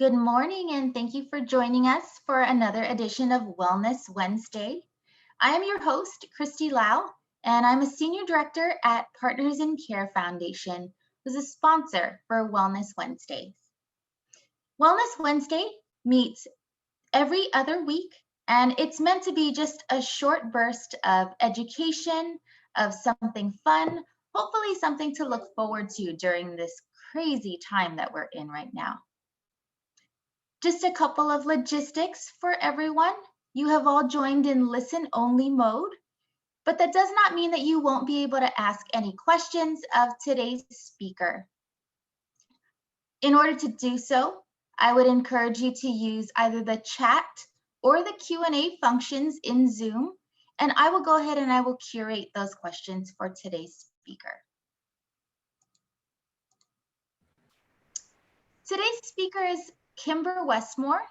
Good morning, and thank you for joining us for another edition of Wellness Wednesday. I am your host, Christy Lau, and I'm a Senior Director at Partners in Care Foundation, who's a sponsor for Wellness Wednesdays. Wellness Wednesday meets every other week, and it's meant to be just a short burst of education, of something fun, hopefully something to look forward to during this crazy time that we're in right now. Just a couple of logistics for everyone. You have all joined in listen-only mode, but that does not mean that you won't be able to ask any questions of today's speaker. In order to do so, I would encourage you to use either the chat or the Q&A functions in Zoom, and I will go ahead and I will curate those questions for today's speaker. Today's speaker is Kimber Westmore,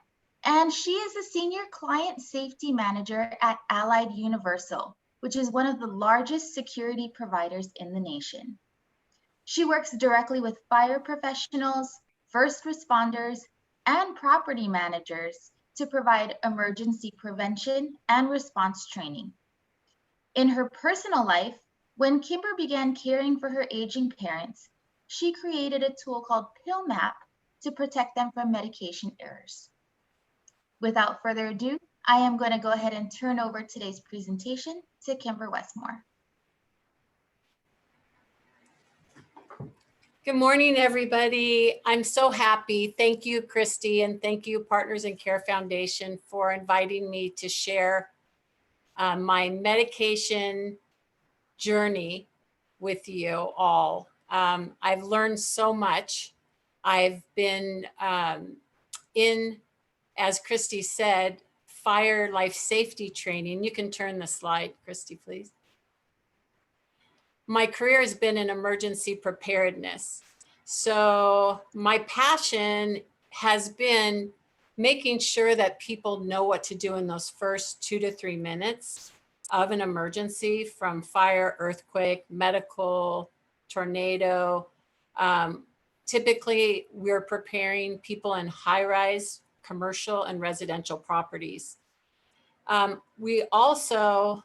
and she is a Senior Client Safety Manager at Allied Universal, which is one of the largest security providers in the nation. She works directly with fire professionals, first responders, and property managers to provide emergency prevention and response training. In her personal life, when Kimber began caring for her aging parents, she created a tool called PillMap to protect them from medication errors. Without further ado, I am going to go ahead and turn over today's presentation to Kimber Westmore. Good morning, everybody. I'm so happy. Thank you, Christy, and thank you, Partners in Care Foundation, for inviting me to share my medication journey with you all. I've learned so much. I've been in, as Christy said, fire life safety training. You can turn the slide, Christy, please. My career has been in emergency preparedness. So my passion has been making sure that people know what to do in those first 2 to 3 minutes of an emergency, from fire, earthquake, medical, tornado. Typically, we're preparing people in high-rise commercial and residential properties. We also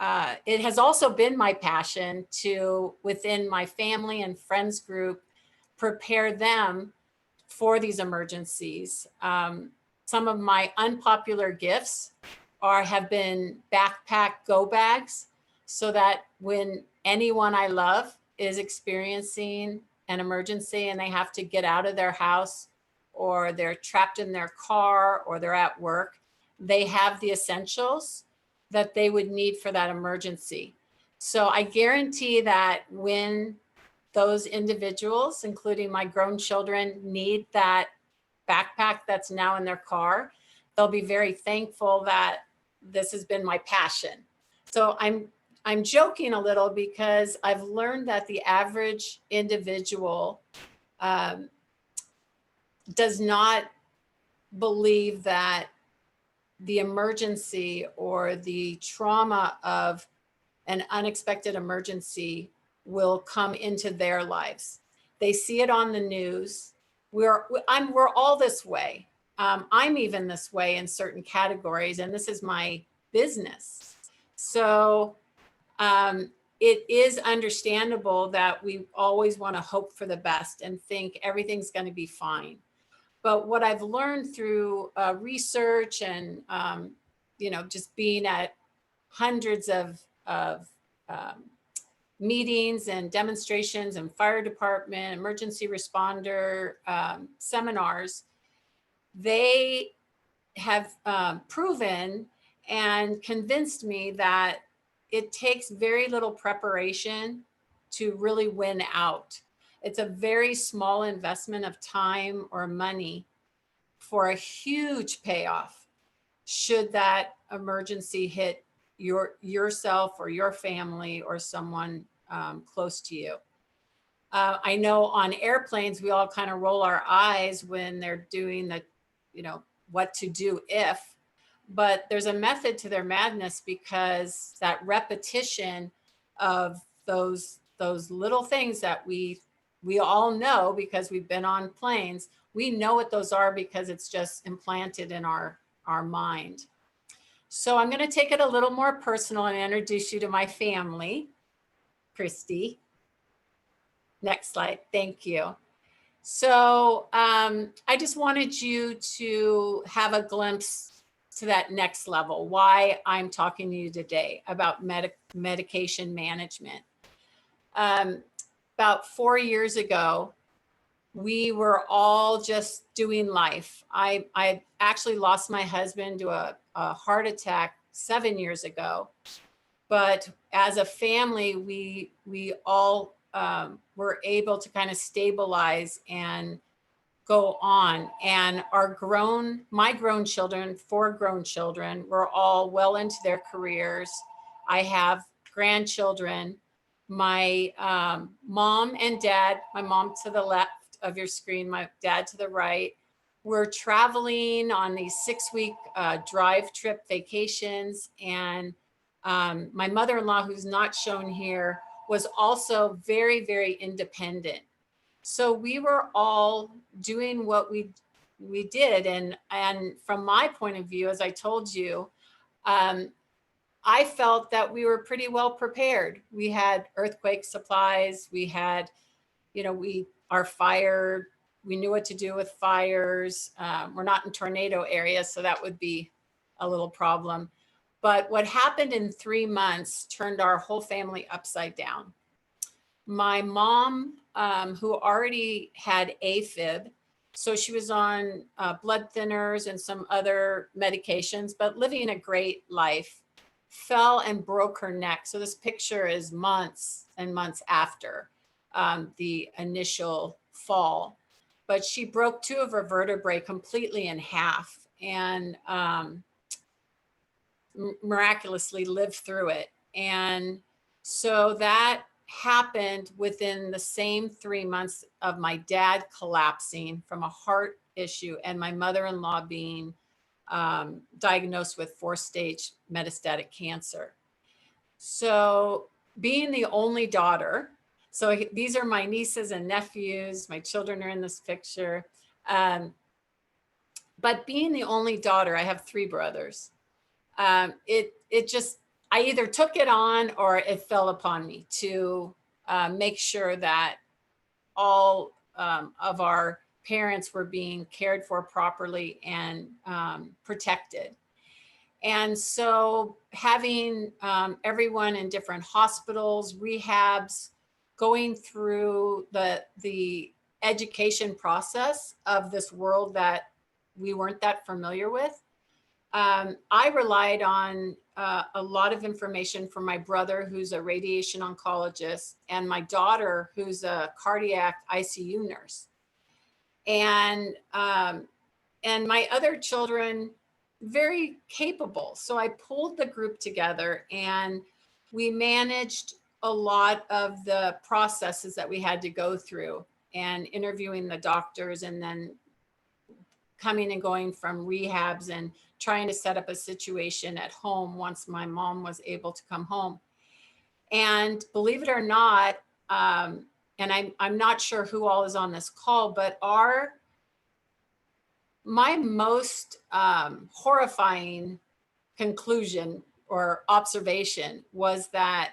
it has also been my passion to, within my family and friends group, prepare them for these emergencies. Some of my unpopular gifts have been backpack go bags, so that when anyone I love is experiencing an emergency and they have to get out of their house, or they're trapped in their car, or they're at work, they have the essentials that they would need for that emergency. So I guarantee that when those individuals, including my grown children, need that backpack that's now in their car, they'll be very thankful that this has been my passion. So I'm joking a little, because I've learned that the average individual does not believe that the emergency or the trauma of an unexpected emergency will come into their lives. They see it on the news. We're all this way. I'm even this way in certain categories, and this is my business. So it is understandable that we always want to hope for the best and think everything's going to be fine. But what I've learned through research and, just being at hundreds of meetings and demonstrations and fire department, emergency responder seminars, they have proven and convinced me that it takes very little preparation to really win out. It's a very small investment of time or money for a huge payoff should that emergency hit yourself or your family or someone close to you. I know on airplanes, we all kind of roll our eyes when they're doing the, what to do if, but there's a method to their madness, because that repetition of those little things that we all know because we've been on planes, we know what those are because it's just implanted in our mind. So I'm going to take it a little more personal and introduce you to my family. Christy. Next slide. Thank you. So I just wanted you to have a glimpse to that next level, why I'm talking to you today about medication management. About 4 years ago, we were all just doing life. I actually lost my husband to a heart attack 7 years ago. But as a family, we all were able to kind of stabilize and go on. And my grown children, 4 grown children, were all well into their careers. I have grandchildren. My mom and dad, my mom to the left of your screen, my dad to the right, were traveling on these 6-week drive trip vacations. And my mother-in-law, who's not shown here, was also very, very independent. So we were all doing what we did. And from my point of view, as I told you, I felt that we were pretty well prepared. We had earthquake supplies. We had, our fire, we knew what to do with fires. We're not in tornado areas, so that would be a little problem. But what happened in 3 months turned our whole family upside down. My mom, who already had AFib, so she was on blood thinners and some other medications, but living a great life, fell and broke her neck. So this picture is months and months after the initial fall. But she broke 2 of her vertebrae completely in half and miraculously lived through it. And so that happened within the same 3 months of my dad collapsing from a heart issue and my mother-in-law being diagnosed with 4-stage metastatic cancer. So being the only daughter, so these are my nieces and nephews, my children are in this picture. But being the only daughter, I have 3 brothers. It just, I either took it on or it fell upon me to make sure that all of our parents were being cared for properly and protected. And so having everyone in different hospitals, rehabs, going through the education process of this world that we weren't that familiar with, I relied on a lot of information from my brother, who's a radiation oncologist, and my daughter, who's a cardiac ICU nurse. And my other children, very capable. So I pulled the group together and we managed a lot of the processes that we had to go through and interviewing the doctors and then coming and going from rehabs and trying to set up a situation at home once my mom was able to come home. And believe it or not, and I'm not sure who all is on this call, but my most horrifying conclusion or observation was that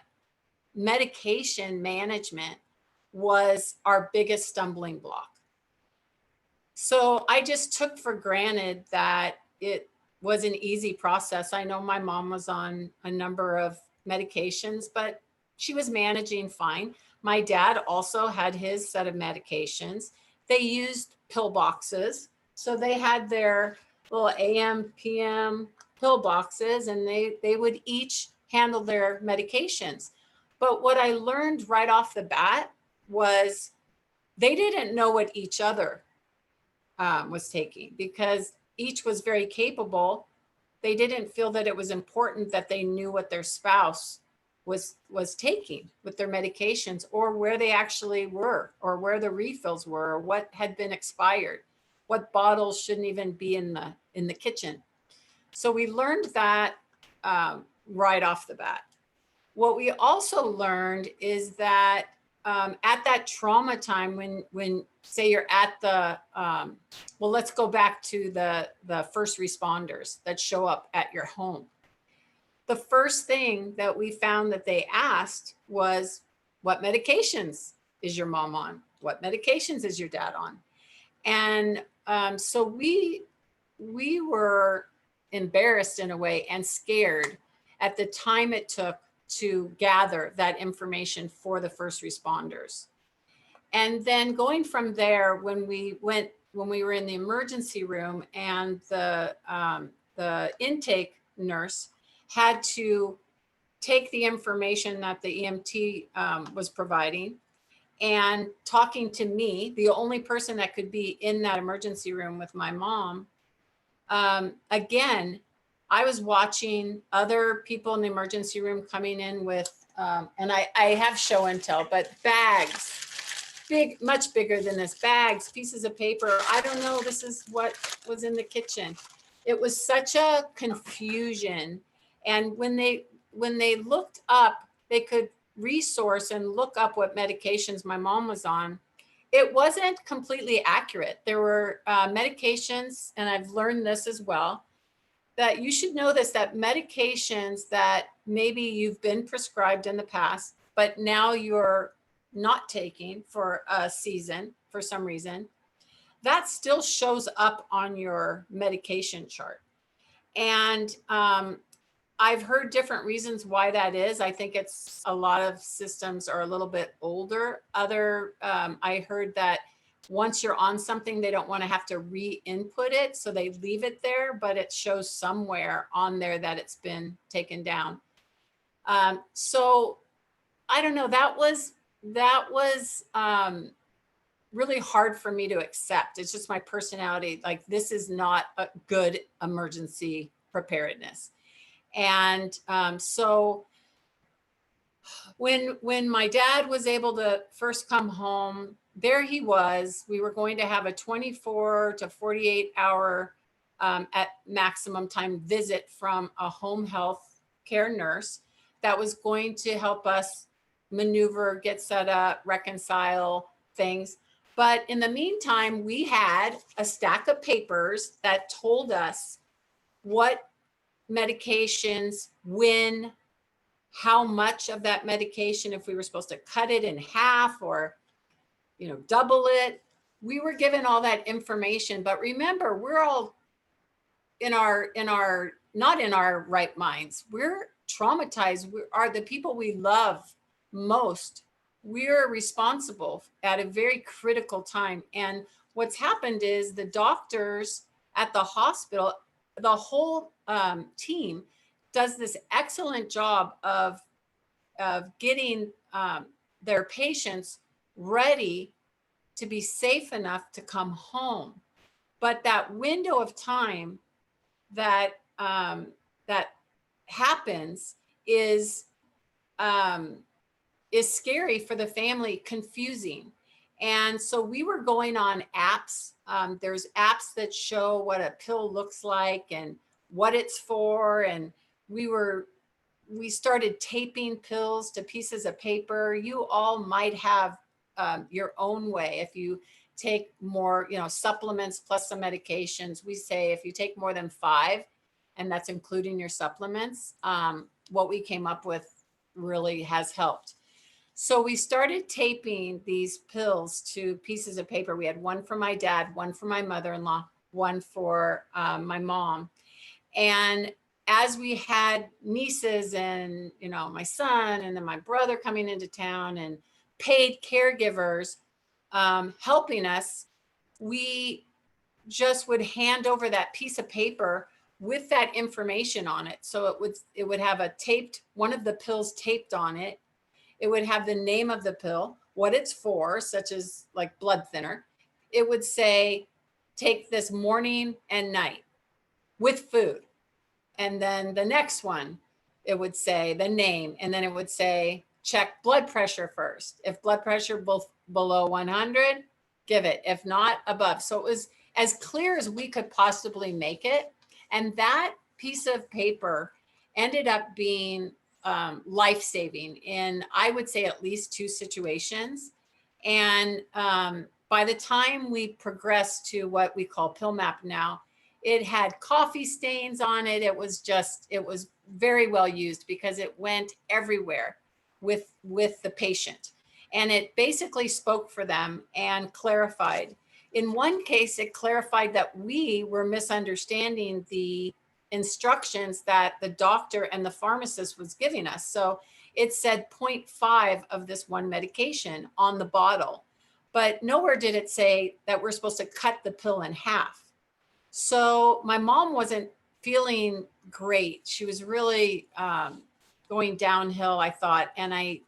medication management was our biggest stumbling block. So I just took for granted that it was an easy process. I know my mom was on a number of medications, but she was managing fine. My dad also had his set of medications. They used pill boxes. So they had their little AM, PM pill boxes, and they would each handle their medications. But what I learned right off the bat was they didn't know what each other was taking because each was very capable. They didn't feel that it was important that they knew what their spouse was taking with their medications or where they actually were or where the refills were or what had been expired, what bottles shouldn't even be in the kitchen. So we learned that right off the bat. What we also learned is that at that trauma time, when say you're at the, well, let's go back to the first responders that show up at your home. The first thing that we found that they asked was, what medications is your mom on? What medications is your dad on? And so we were embarrassed in a way and scared at the time it took to gather that information for the first responders. And then going from there, when we were in the emergency room, and the intake nurse had to take the information that the EMT was providing and talking to me, the only person that could be in that emergency room with my mom. Again, I was watching other people in the emergency room coming in with, and I have show and tell, but bags, big, much bigger than this, bags, pieces of paper. I don't know, this is what was in the kitchen. It was such a confusion. And when they looked up, they could resource and look up what medications my mom was on. It wasn't completely accurate. There were medications, and I've learned this as well, that you should know this, that medications that maybe you've been prescribed in the past, but now you're not taking for a season for some reason, that still shows up on your medication chart. And I've heard different reasons why that is. I think it's a lot of systems are a little bit older. I heard that once you're on something, they don't want to have to re-input it, so they leave it there, but it shows somewhere on there that it's been taken down. So I don't know, that was really hard for me to accept. It's just my personality. Like, this is not a good emergency preparedness. And so when my dad was able to first come home, there he was. We were going to have a 24 to 48 hour at maximum time visit from a home health care nurse that was going to help us maneuver, get set up, reconcile things. But in the meantime, we had a stack of papers that told us what medications, when, how much of that medication, if we were supposed to cut it in half or, double it. We were given all that information, but remember, we're all not in our right minds. We're traumatized. We are the people we love most. We're responsible at a very critical time. And what's happened is the doctors at the hospital, the whole team does this excellent job of getting their patients ready to be safe enough to come home. But that window of time that happens is scary for the family, confusing. And so we were going on apps. There's apps that show what a pill looks like and what it's for. And we started taping pills to pieces of paper. You all might have your own way. If you take more, supplements plus some medications, we say if you take more than 5, and that's including your supplements, what we came up with really has helped. So we started taping these pills to pieces of paper. We had one for my dad, one for my mother-in-law, one for my mom. And as we had nieces and, my son and then my brother coming into town and paid caregivers helping us, we just would hand over that piece of paper with that information on it. So it would have one of the pills taped on it. It would have the name of the pill, what it's for, such as like blood thinner. It would say, take this morning and night with food. And then the next one, it would say the name, and then it would say, check blood pressure first. If blood pressure below 100, give it. If not, above. So it was as clear as we could possibly make it. And that piece of paper ended up being life-saving in, I would say, at least 2 situations. And by the time we progressed to what we call PillMap now, it had coffee stains on it. It was very well used because it went everywhere with the patient. And it basically spoke for them and clarified. In one case, it clarified that we were misunderstanding the instructions that the doctor and the pharmacist was giving us. So it said 0.5 of this one medication on the bottle, but nowhere did it say that we're supposed to cut the pill in half. So my mom wasn't feeling great. She was really going downhill, I thought. And I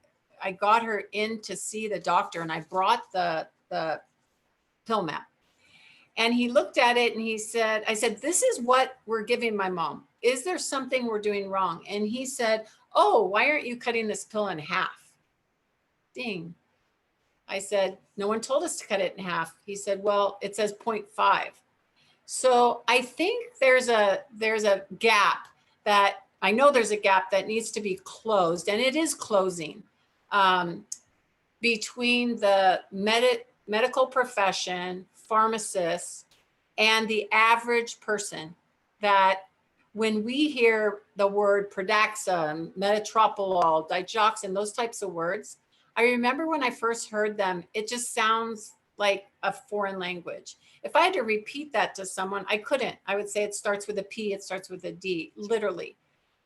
got her in to see the doctor, and I brought the PillMap. And he looked at it and he said, I said, this is what we're giving my mom. Is there something we're doing wrong? And he said, oh, why aren't you cutting this pill in half? Ding. I said, no one told us to cut it in half. He said, well, it says 0.5. So I think there's a gap that, I know there's a gap that needs to be closed, and it is closing, between the medical profession, pharmacists, and the average person. That when we hear the word Pradaxa, metoprolol, digoxin, those types of words, I remember when I first heard them, it just sounds like a foreign language. If I had to repeat that to someone, I couldn't. I would say it starts with a P, it starts with a D, literally.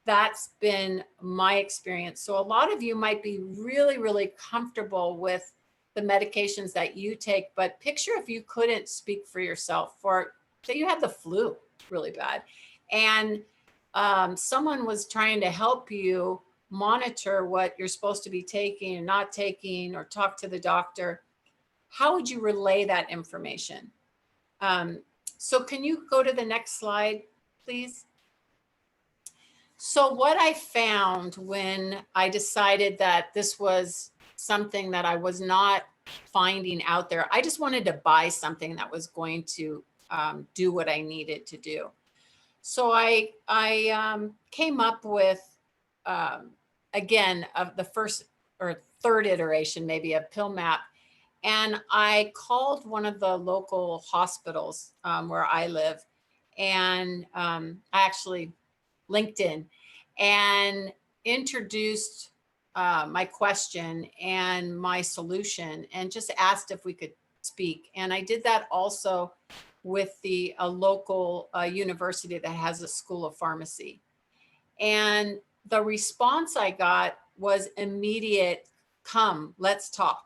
That's been my experience. So a lot of you might be really, really comfortable with the medications that you take, but picture if you couldn't speak for yourself, for say you had the flu really bad, and someone was trying to help you monitor what you're supposed to be taking and not taking, or talk to the doctor. How would you relay that information? So can you go to the next slide, please? So what I found when I decided that this was something that I was not finding out there, I just wanted to buy something that was going to do what I needed to do. So I came up with, again, of the first or third iteration, maybe, of PillMap. And I called one of the local hospitals where I live, and I actually LinkedIn and introduced my question and my solution, and just asked if we could speak. And I did that also with a local university that has a school of pharmacy. And the response I got was immediate, come, let's talk.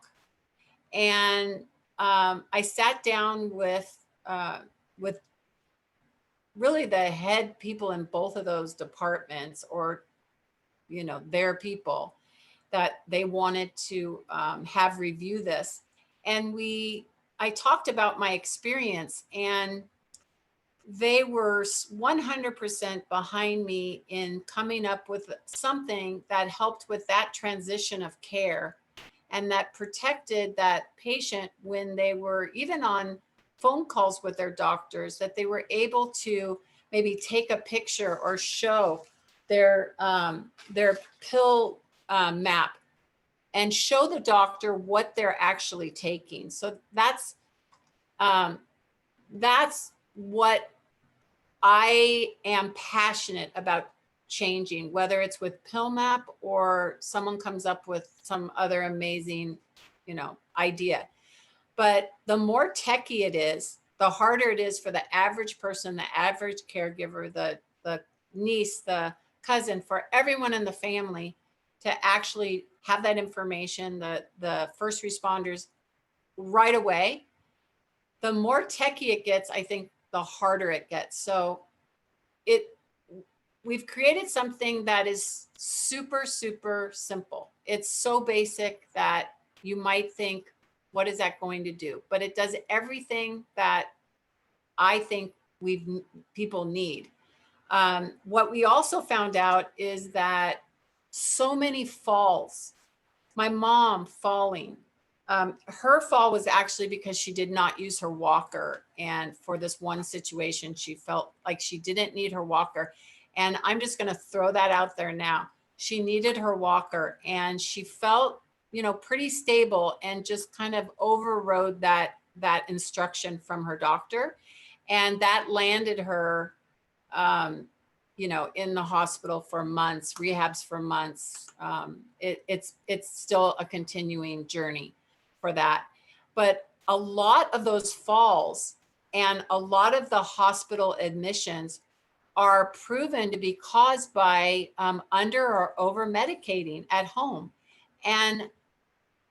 And I sat down with really the head people in both of those departments, or their people that they wanted to have review this. And I talked about my experience, and they were 100% behind me in coming up with something that helped with that transition of care, and that protected that patient when they were even on phone calls with their doctors, that they were able to maybe take a picture or show their pill map and show the doctor what they're actually taking. So that's what I am passionate about changing, whether it's with PillMap or someone comes up with some other amazing, idea. But the more techie it is, the harder it is for the average person, the average caregiver, the niece, the cousin, for everyone in the family to actually have that information, the first responders, right away. The more techie it gets, I think the harder it gets. So we've created something that is super, super simple. It's so basic that you might think, what is that going to do? But it does everything that I think people need. What we also found out is that so many falls, my mom falling, her fall was actually because she did not use her walker. And for this one situation, she felt like she didn't need her walker. And I'm just going to throw that out there now. She needed her walker, and she felt, pretty stable, and just kind of overrode that instruction from her doctor. And that landed her, in the hospital for months, rehabs for months. It's still a continuing journey for that. But a lot of those falls and a lot of the hospital admissions are proven to be caused by under or over medicating at home. And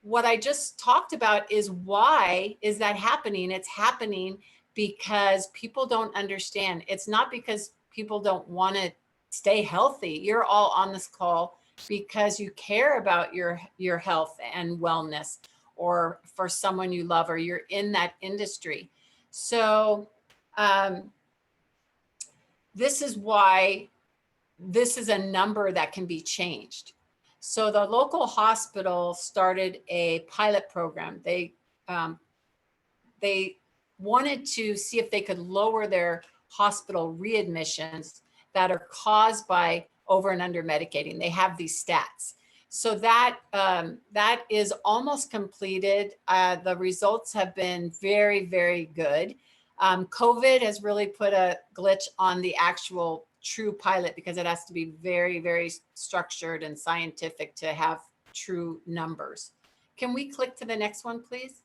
what I just talked about is, why is that happening? It's happening because people don't understand. It's not because people don't want to stay healthy. You're all on this call because you care about your health and wellness, or for someone you love, or you're in that industry. So this is why this is a number that can be changed. So the local hospital started a pilot program. They wanted to see if they could lower their hospital readmissions that are caused by over and under medicating. They have these stats. So that is almost completed. The results have been very, very good. COVID has really put a glitch on the actual true pilot, because it has to be very, very structured and scientific to have true numbers. Can we click to the next one, please?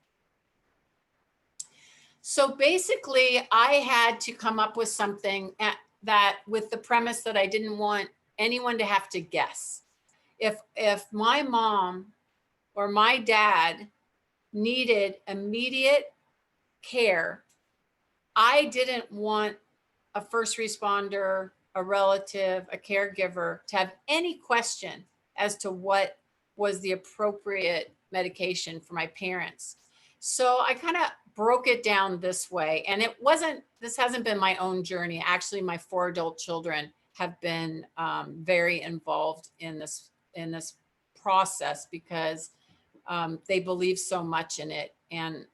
So basically, I had to come up with something that, with the premise that I didn't want anyone to have to guess. If my mom or my dad needed immediate care, I didn't want a first responder, a relative, a caregiver to have any question as to what was the appropriate medication for my parents. So I kind of broke it down this way. And this hasn't been my own journey. Actually, my 4 adult children have been very involved in this process, because they believe so much in it. And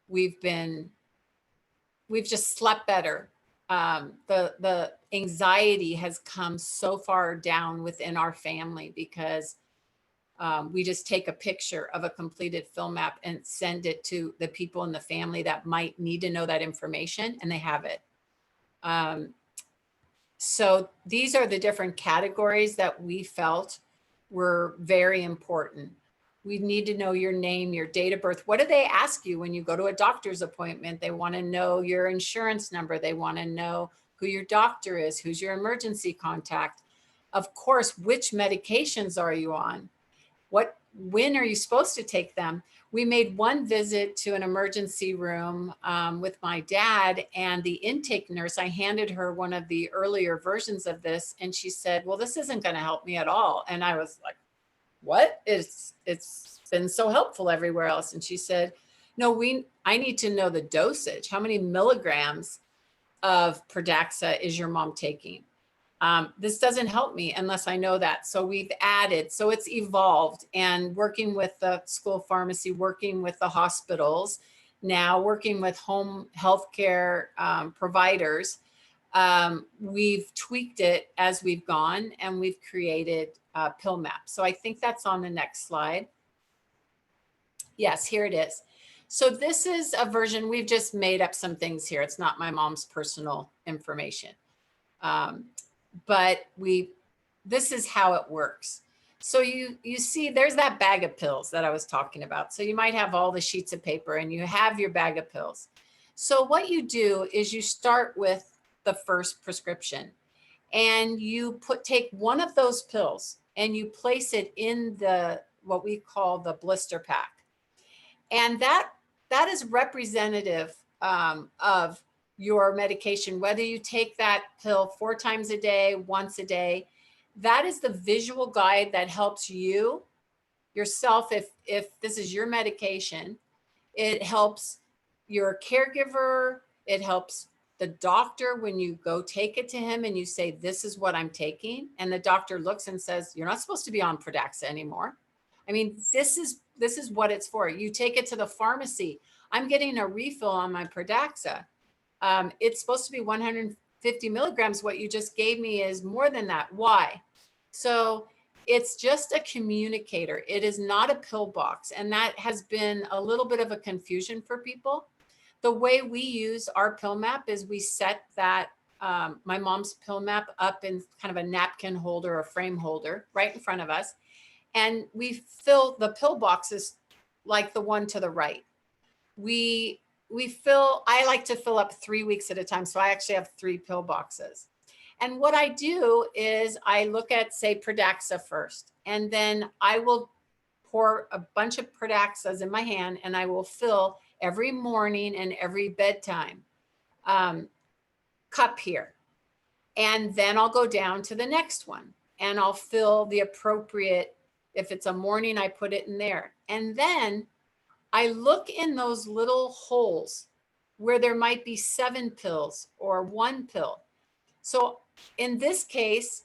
we've just slept better. The anxiety has come so far down within our family, because we just take a picture of a completed PillMap and send it to the people in the family that might need to know that information, and they have it. So these are the different categories that we felt were very important. We need to know your name, your date of birth. What do they ask you when you go to a doctor's appointment? They want to know your insurance number. They want to know who your doctor is, who's your emergency contact. Of course, which medications are you on? When are you supposed to take them? We made one visit to an emergency room with my dad, and the intake nurse, I handed her one of the earlier versions of this, and she said, well, this isn't going to help me at all. And I was like, what? It's been so helpful everywhere else. And she said, no, I need to know the dosage. How many milligrams of Pradaxa is your mom taking? This doesn't help me unless I know that. So we've added, so it's evolved, and working with the school pharmacy, working with the hospitals, now working with home healthcare providers. We've tweaked it as we've gone, and we've created PillMap. So I think that's on the next slide. Yes, here it is. So this is a version, we've just made up some things here. It's not my mom's personal information. But this is how it works. So you see, there's that bag of pills that I was talking about. So you might have all the sheets of paper, and you have your bag of pills. So what you do is you start with the first prescription, and you take one of those pills and you place it in what we call the blister pack. And that is representative of your medication, whether you take that pill 4 times a day, once a day. That is the visual guide that helps you yourself. If this is your medication, it helps your caregiver. It helps the doctor when you go take it to him and you say, this is what I'm taking. And the doctor looks and says, you're not supposed to be on Pradaxa anymore. I mean, this is what it's for. You take it to the pharmacy. I'm getting a refill on my Pradaxa. It's supposed to be 100 50 milligrams. What you just gave me is more than that. Why? So it's just a communicator. It is not a pill box. And that has been a little bit of a confusion for people. The way we use our PillMap is we set that my mom's PillMap up in kind of a napkin holder or frame holder right in front of us. And we fill the pill boxes like the one to the right. I like to fill up 3 weeks at a time. So I actually have 3 pill boxes. And what I do is I look at, say, Pradaxa first, and then I will pour a bunch of Pradaxas in my hand, and I will fill every morning and every bedtime cup here. And then I'll go down to the next one and I'll fill the appropriate, if it's a morning, I put it in there. And then I look in those little holes where there might be 7 pills or 1 pill. So in this case,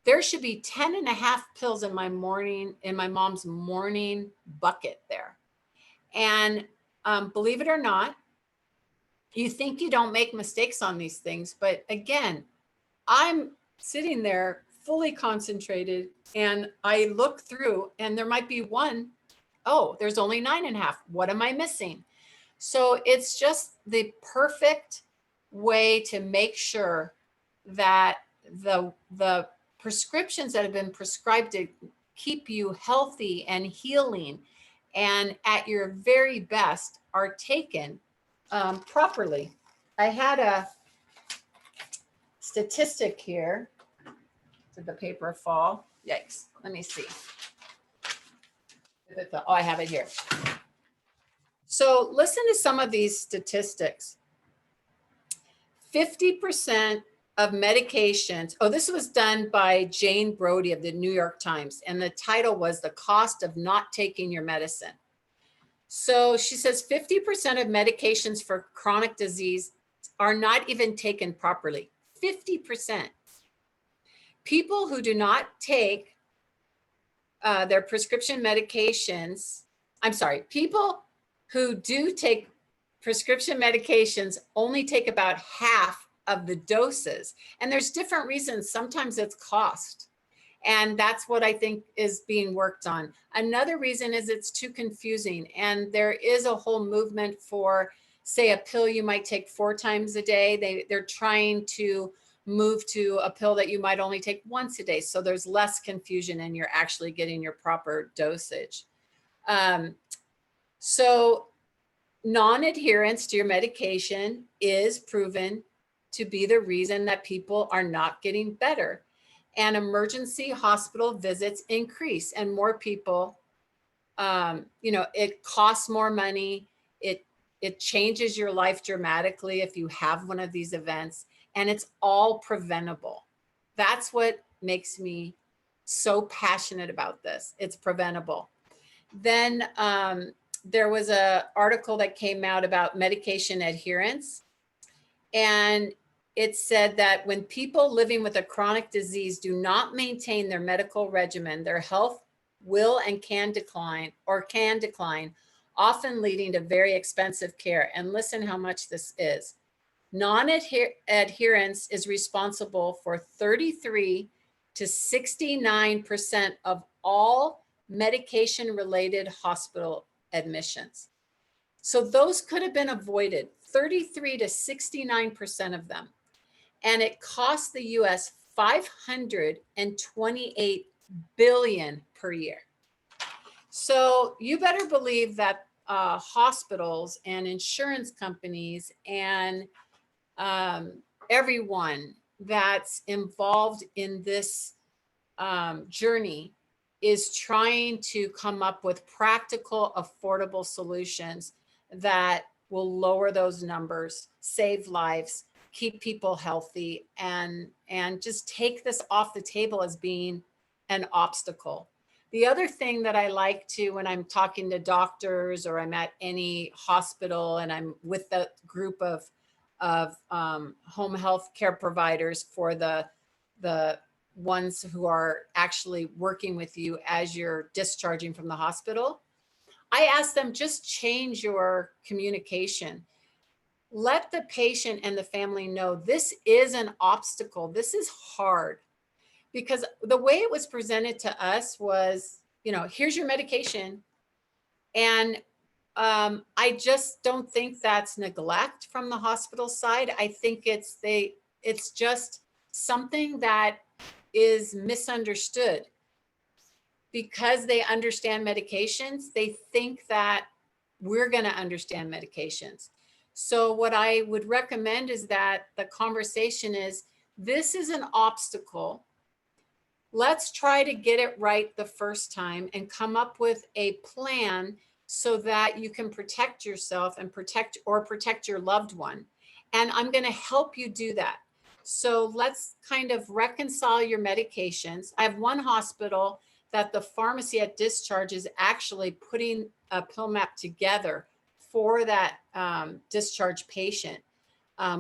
there should be 10 and a half pills in my mom's morning bucket there. And believe it or not, you think you don't make mistakes on these things. But again, I'm sitting there fully concentrated and I look through and there might be 1. Oh, there's only 9 and a half. What am I missing? So it's just the perfect way to make sure that the prescriptions that have been prescribed to keep you healthy and healing and at your very best are taken properly. I had a statistic here. Did the paper fall? Yikes. Let me see. Oh, I have it here. So listen to some of these statistics. 50% of medications. Oh, this was done by Jane Brody of the New York Times. And the title was The Cost of Not Taking Your Medicine. So she says 50% of medications for chronic disease are not even taken properly. 50%. People who do not take their prescription medications, people who do take prescription medications only take about half of the doses. And there's different reasons. Sometimes it's cost. And that's what I think is being worked on. Another reason is it's too confusing. And there is a whole movement for, say, a pill you might take 4 times a day. They're trying to move to a pill that you might only take once a day. So there's less confusion and you're actually getting your proper dosage. So non-adherence to your medication is proven to be the reason that people are not getting better. And emergency hospital visits increase and more people, it costs more money. It changes your life dramatically if you have one of these events, and it's all preventable. That's what makes me so passionate about this. It's preventable. Then there was an article that came out about medication adherence. And it said that when people living with a chronic disease do not maintain their medical regimen, their health will and can decline, often leading to very expensive care. And listen how much this is. Non-adherence is responsible for 33 to 69% of all medication-related hospital admissions. So those could have been avoided, 33 to 69% of them. And it cost the US $528 billion per year. So you better believe that hospitals and insurance companies and everyone that's involved in this journey is trying to come up with practical, affordable solutions that will lower those numbers, save lives, keep people healthy, and just take this off the table as being an obstacle. The other thing that I like to, when I'm talking to doctors or I'm at any hospital and I'm with the group of home health care providers for the ones who are actually working with you as you're discharging from the hospital, I ask them, just change your communication. let the patient and the family know this is an obstacle. This is hard. Because the way it was presented to us was, here's your medication. And I just don't think that's neglect from the hospital side. I think it's just something that is misunderstood. Because they understand medications, they think that we're going to understand medications. So what I would recommend is that the conversation is, this is an obstacle. Let's try to get it right the first time and come up with a plan so that you can protect yourself and protect your loved one. And I'm going to help you do that. So let's kind of reconcile your medications. I have one hospital that the pharmacy at discharge is actually putting a PillMap together for that discharge patient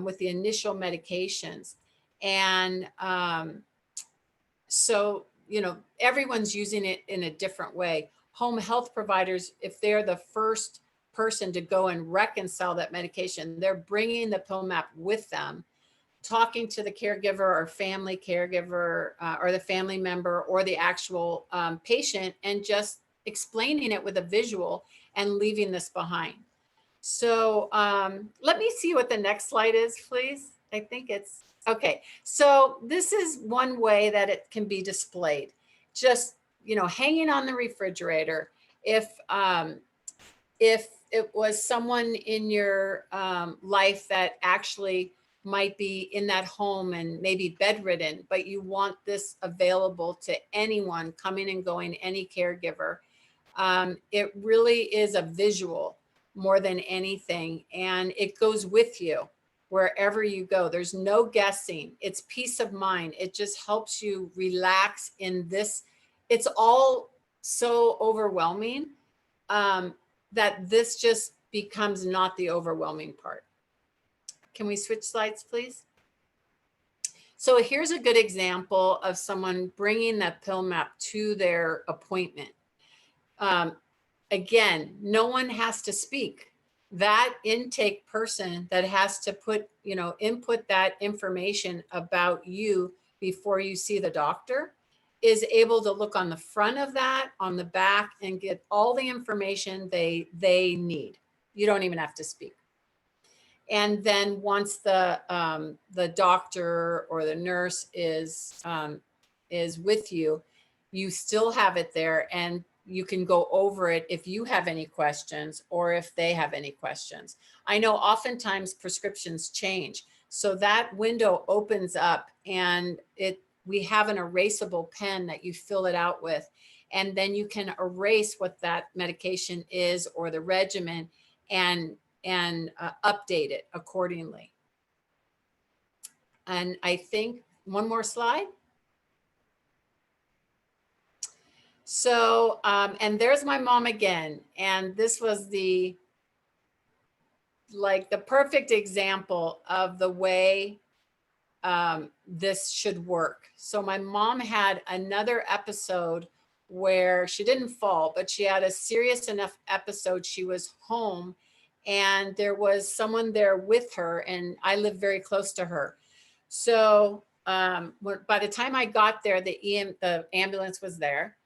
with the initial medications. And so, everyone's using it in a different way. Home health providers, if they're the first person to go and reconcile that medication, they're bringing the PillMap with them, talking to the caregiver or family caregiver or the family member or the actual patient, and just explaining it with a visual and leaving this behind. So let me see what the next slide is, please. I think it's okay. So this is one way that it can be displayed. Just, hanging on the refrigerator. If it was someone in your life that actually might be in that home and maybe bedridden, but you want this available to anyone coming and going, any caregiver, it really is a visual more than anything. And it goes with you wherever you go. There's no guessing. It's peace of mind. It just helps you relax in this. It's all so overwhelming that this just becomes not the overwhelming part. Can we switch slides, please? So here's a good example of someone bringing that PillMap to their appointment. Again, no one has to speak. That intake person that has to put, input that information about you before you see the doctor is able to look on the front of that, on the back, and get all the information they need. You don't even have to speak. And then once the doctor or the nurse is with you, you still have it there, and you can go over it if you have any questions or if they have any questions. I know oftentimes prescriptions change, so that window opens up, and we have an erasable pen that you fill it out with, and then you can erase what that medication is or the regimen and update it accordingly. And I think one more slide. So, and there's my mom again. And this was the perfect example of the way this should work. So my mom had another episode where she didn't fall, but she had a serious enough episode. She was home and there was someone there with her, and I live very close to her. So by the time I got there, the ambulance was there.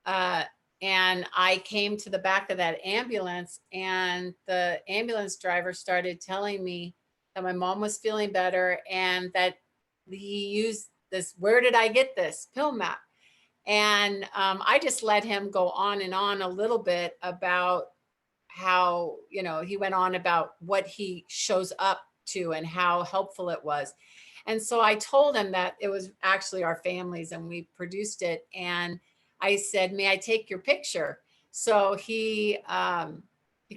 And I came to the back of that ambulance, and the ambulance driver started telling me that my mom was feeling better and that he used this, where did I get this PillMap? And I just let him go on and on a little bit about how, he went on about what he shows up to and how helpful it was. And so I told him that it was actually our family's, and we produced it. And I said, may I take your picture? So he kind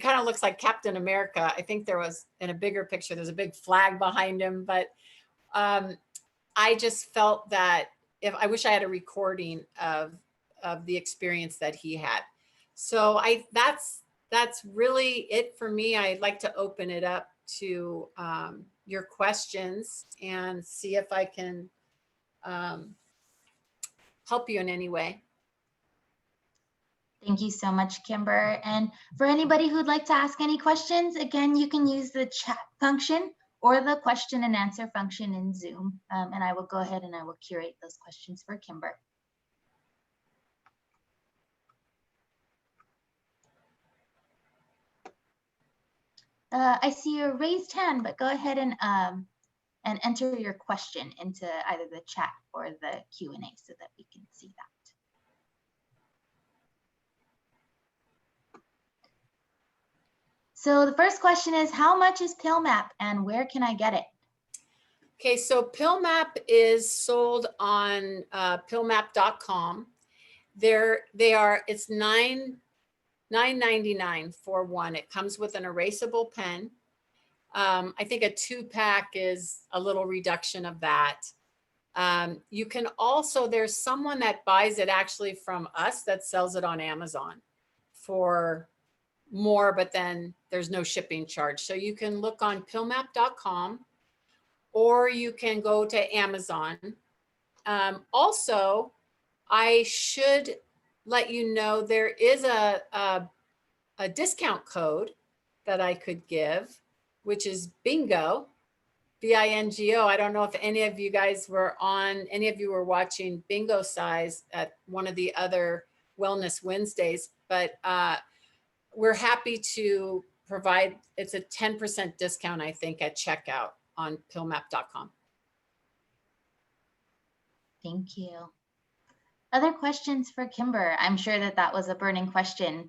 of looks like Captain America. I think there was, in a bigger picture, there's a big flag behind him. But I just felt that I wish I had a recording of the experience that he had. So that's really it for me. I'd like to open it up to your questions and see if I can help you in any way. Thank you so much, Kimber. And for anybody who'd like to ask any questions, again, you can use the chat function or the question and answer function in Zoom. And I will go ahead and I will curate those questions for Kimber. I see a raised hand, but go ahead and enter your question into either the chat or the Q&A so that we can see that. So the first question is, how much is PillMap and where can I get it? Okay, so PillMap is sold on PillMap.com. It's $9.99 for one. It comes with an erasable pen. I think a 2-pack is a little reduction of that. You can also, there's someone that buys it actually from us that sells it on Amazon for more, but then there's no shipping charge. So you can look on PillMap.com or you can go to Amazon. Also, I should let you know there is a discount code that I could give, which is bingo, BINGO. I don't know if any of you guys were watching Bingo Size at one of the other Wellness Wednesdays, but we're happy to provide, it's a 10% discount, I think, at checkout on PillMap.com. Thank you. Other questions for Kimber? I'm sure that was a burning question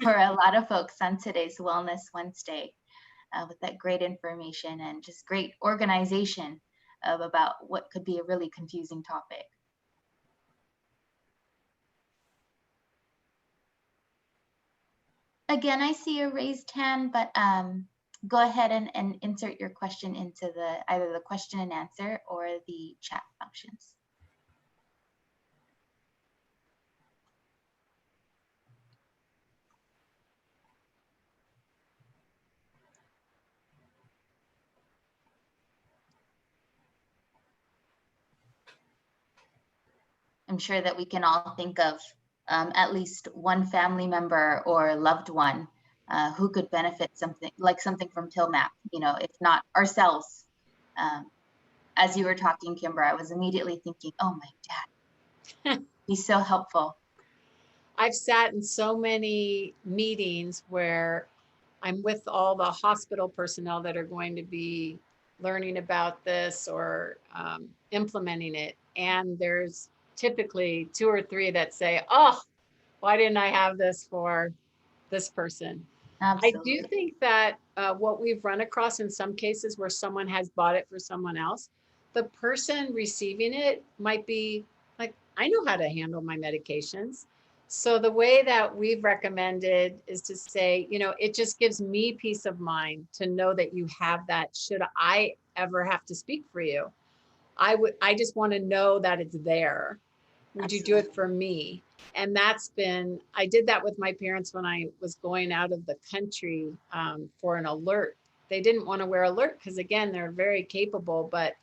for a lot of folks on today's Wellness Wednesday with that great information and just great organization about what could be a really confusing topic. Again, I see a raised hand, but go ahead and insert your question into either the question and answer or the chat functions. I'm sure that we can all think of at least one family member or loved one who could benefit something from PillMap, if not ourselves. As you were talking, Kimber, I was immediately thinking, oh, my dad, he's so helpful. I've sat in so many meetings where I'm with all the hospital personnel that are going to be learning about this or implementing it. And there's typically 2 or 3 that say, oh, why didn't I have this for this person? Absolutely. I do think that what we've run across in some cases where someone has bought it for someone else, the person receiving it might be like, I know how to handle my medications. So the way that we've recommended is to say, it just gives me peace of mind to know that you have that. Should I ever have to speak for you, I just want to know that it's there. Would you do it for me? And I did that with my parents when I was going out of the country for an alert. They didn't want to wear alert because, again, they're very capable. But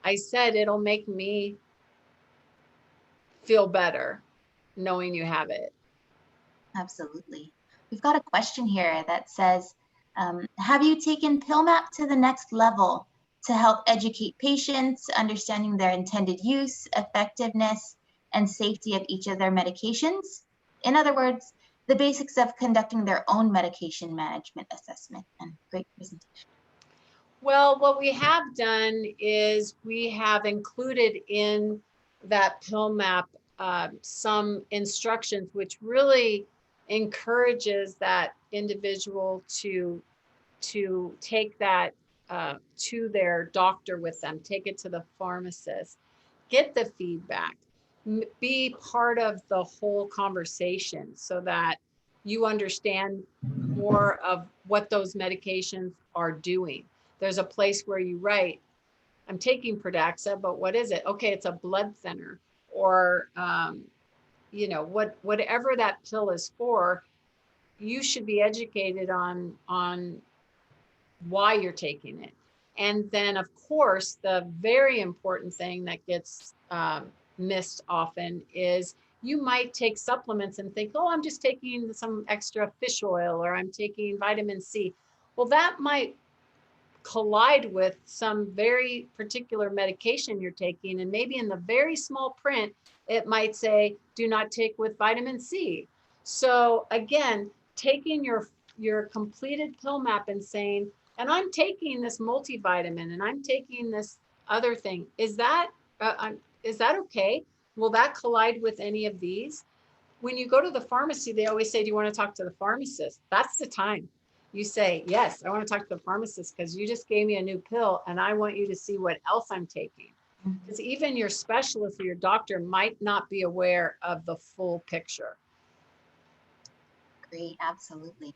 I said, it'll make me feel better knowing you have it. Absolutely. We've got a question here that says, have you taken PillMap to the next level to help educate patients, understanding their intended use, effectiveness, and safety of each of their medications? In other words, the basics of conducting their own medication management assessment. And great presentation. Well, what we have done is we have included in that PillMap some instructions, which really encourages that individual to take that to their doctor with them, take it to the pharmacist, get the feedback, be part of the whole conversation so that you understand more of what those medications are doing. There's a place where you write, I'm taking Pradaxa, but what is it? Okay, it's a blood thinner, or whatever that pill is for. You should be educated on why you're taking it. And then, of course, the very important thing that gets missed often is you might take supplements and think, oh, I'm just taking some extra fish oil, or I'm taking vitamin C. Well, that might collide with some very particular medication you're taking. And maybe in the very small print, it might say, do not take with vitamin C. So again, taking your completed pill map and saying, and I'm taking this multivitamin and I'm taking this other thing. Is that okay? Will that collide with any of these? When you go to the pharmacy, they always say, do you want to talk to the pharmacist? That's the time. You say, yes, I want to talk to the pharmacist because you just gave me a new pill and I want you to see what else I'm taking. Because even your specialist or your doctor might not be aware of the full picture. Great, absolutely.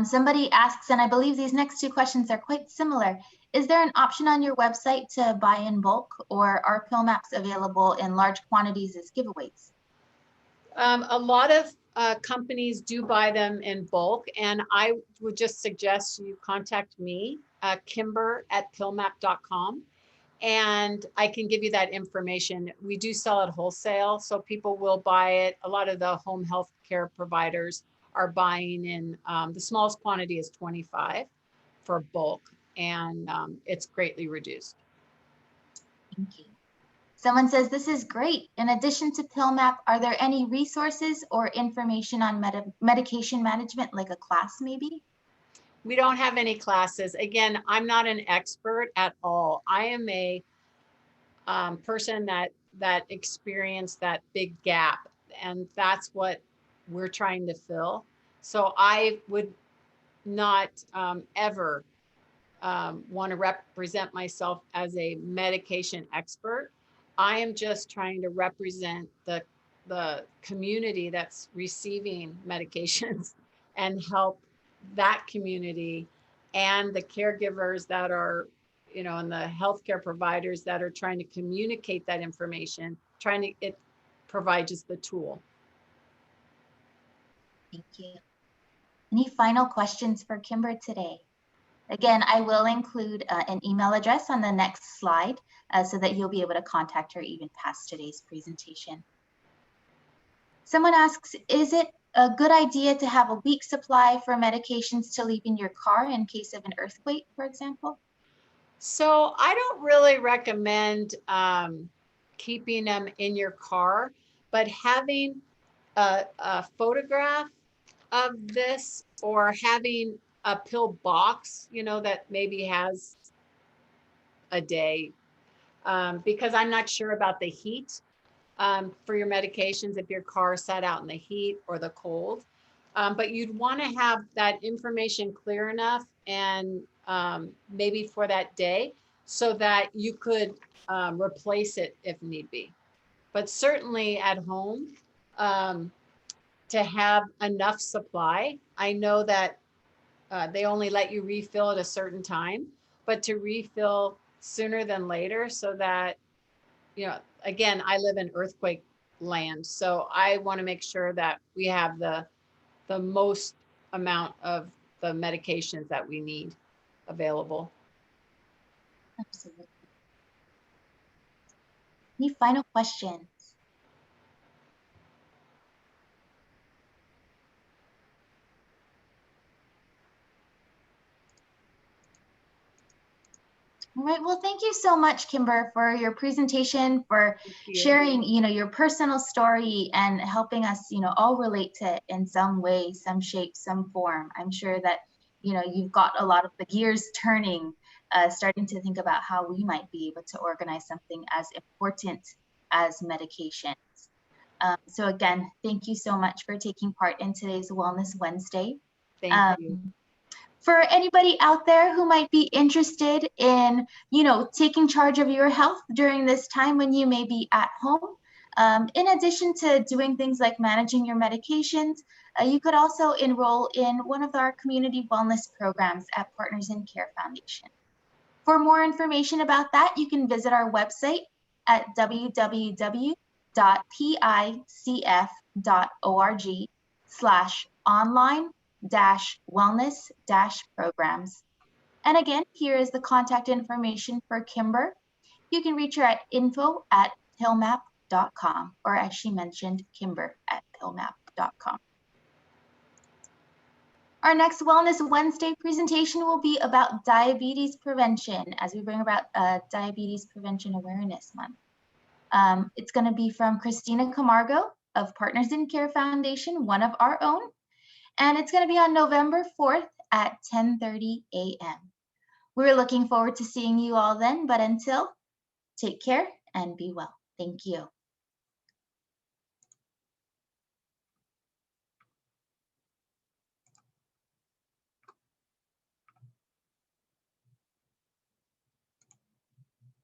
Somebody asks, and I believe these next two questions are quite similar. Is there an option on your website to buy in bulk, or are pill maps available in large quantities as giveaways? A lot of companies do buy them in bulk, and I would just suggest you contact me, Kimber at PillMap.com, and I can give you that information. We do sell at wholesale, so people will buy it. A lot of the home health care providers are buying in, the smallest quantity is 25 for bulk, and it's greatly reduced. Thank you. Someone says, this is great. In addition to PillMap, are there any resources or information on medication management, like a class maybe? We don't have any classes. Again, I'm not an expert at all. I am a person that experienced that big gap, and that's what we're trying to fill. So I would not ever want to represent myself as a medication expert. I am just trying to represent the community that's receiving medications and help that community and the caregivers that are, and the healthcare providers that are trying to communicate that information, it provide just the tool. Thank you. Any final questions for Kimber today? Again, I will include an email address on the next slide so that you'll be able to contact her even past today's presentation. Someone asks, is it a good idea to have a week supply for medications to leave in your car in case of an earthquake, for example? So I don't really recommend keeping them in your car, but having a photograph of this, or having a pill box, that maybe has a day, because I'm not sure about the heat for your medications, if your car sat out in the heat or the cold. But you'd want to have that information clear enough, and maybe for that day, so that you could replace it if need be. But certainly at home, to have enough supply. I know that they only let you refill at a certain time, but to refill sooner than later, so that, again, I live in earthquake land, so I want to make sure that we have the most amount of the medications that we need available. Absolutely. Any final questions? All right, well, thank you so much, Kimber, for your presentation, for sharing, your personal story and helping us, all relate to it in some way, some shape, some form. I'm sure that, you've got a lot of the gears turning, starting to think about how we might be able to organize something as important as medications. So again, thank you so much for taking part in today's Wellness Wednesday. Thank you. For anybody out there who might be interested in, taking charge of your health during this time when you may be at home, in addition to doing things like managing your medications, you could also enroll in one of our community wellness programs at Partners in Care Foundation. For more information about that, you can visit our website at www.picf.org/online-wellness-programs. And again, here is the contact information for Kimber. You can reach her at info@pillmap.com. pillmap.com, or as she mentioned, Kimber at pillmap.com. Our next Wellness Wednesday presentation will be about diabetes prevention as we bring about Diabetes Prevention Awareness Month. It's going to be from Christina Camargo of Partners in Care Foundation, one of our own, and it's going to be on November 4th at 10:30 a.m. We're looking forward to seeing you all then, but until, take care and be well. Thank you.